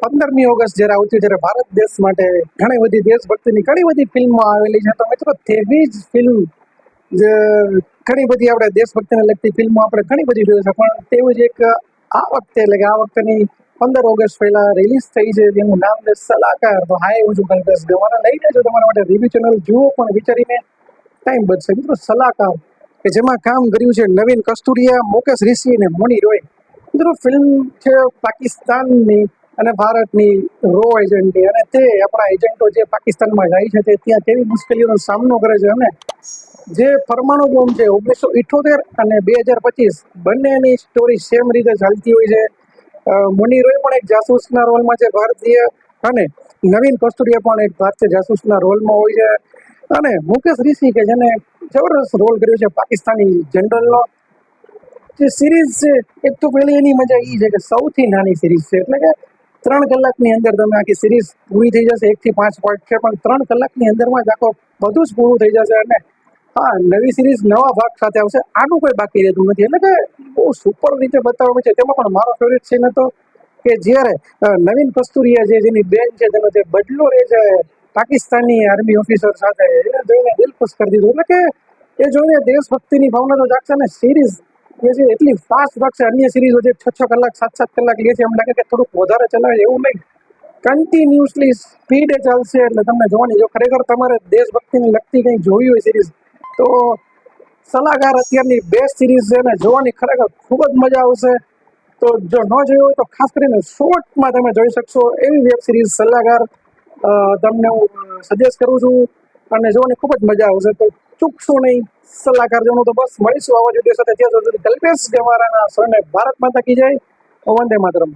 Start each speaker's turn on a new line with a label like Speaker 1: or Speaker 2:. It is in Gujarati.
Speaker 1: 15મી ઓગસ્ટ જ્યારે આવતી ત્યારે ભારત દેશ માટે ઘણી બધી દેશભક્તિની ઘણી બધી ફિલ્મો આવેલી છે. તો મિત્રો તેવી જ ફિલ્મ જે ઘણી બધી આપણે દેશભક્તિને લગતી ફિલ્મો આપણે ઘણી બધી જોઈ છે, પણ તેવું જ એક આ વખતે એટલે કે આ વખતેની 15 ઓગસ્ટ પહેલા રિલીઝ થઈ છે, જેનું નામ છે સલાકાર. તો હા, એવું છું કલ્પેશ ગવાના લઈ લેજો તમારા માટે રિવ્યુ ચેનલ જુઓ, પણ વિચારીને ટાઈમ બચશે. મિત્રો સલાકાર કે જેમાં કામ કર્યું છે નવીન કસ્તુરિયા, મુકેશ ઋષિ અને મોની રોય. મિત્રો ફિલ્મ છે પાકિસ્તાનની અને ભારતની રો એજન્ટની, અને તે આપણા એજન્ટો જે પાકિસ્તાનમાં જાય છે તે ત્યાં કેવી મુશ્કેલીઓનો સામનો કરે છે, અને જે પરમાણુ બોમ્બ છે 1978 અને 2025 બંનેની સ્ટોરી સેમ રીતે ચાલતી હોય છે. મોની રોય પણ એક જાસૂસના રોલમાં છે ભારતીય, અને નવીન કસ્તુરિયા પણ એક ભારતીય જાસૂસના રોલમાં હોય છે. અને મુકેશ ઋષિ કે જેને જબરદસ્ત રોલ કર્યો છે પાકિસ્તાની જનરલનો. જે સિરીઝ છે એક તો પેલી એની મજા એ છે કે સૌથી નાની સિરીઝ છે, એટલે કે 3 કલાકની અંદર તમે આખી સિરીઝ પૂરી થઈ જશે. 1 થી 5 પાર્ટ છે, પણ 3 કલાકની અંદરમાં જ આખો બધું જ પૂરું થઈ જશે. અને હા, નવી સિરીઝ નવા ભાગ સાથે આવશે, આનું કોઈ બાકી રહેતું નથી, એટલે કે બહુ સુપર રીતે બતાવવામાં છે. તેમાં પણ મારો ફેવરેટ સીન હતો કે જ્યારે નવીન કસ્તુરિયા છે જેની બેન છે તેનો જે બદલો રહે છે પાકિસ્તાની આર્મી ઓફિસર સાથે, એને જોઈને દિલ ખુશ કરી દીધું. એટલે કે એ જોઈને દેશભક્તિની ભાવના તો જાગશે, ને સિરીઝ એ છે એટલી ફાસ્ટ ભાગશે. અન્ય સિરીઝો જે 6 કલાક 7 કલાક લે છે, એમ લાગે કે થોડુંક વધારે ચલાવે, એવું નહીં. કન્ટિન્યુઅસલી સ્પીડે ચાલશે, એટલે તમને જોવાની, જો ખરેખર તમારે દેશભક્તિને લગતી કંઈ જોવી હોય સિરીઝ, તો સલાહકાર અત્યારની બેસ્ટ સિરીઝ છે, ને જોવાની ખરેખર ખૂબ જ મજા આવશે. તો જો ન જોયું હોય તો ખાસ કરીને શોર્ટમાં તમે જોઈ શકશો એવી વેબ સિરીઝ સલાહકાર તમને હું સજેસ્ટ કરું છું, અને જોવાની ખૂબ જ મજા આવશે. તો ચૂકશો નહીં સલાહકાર જોવાનું. તો બસ મળીશું આવા જ વિડીયો સાથે. ત્યાં સુધી કલ્પેશ ગવારાના સ્વરને ભારત માતા કી જય, વંદે માતરમ.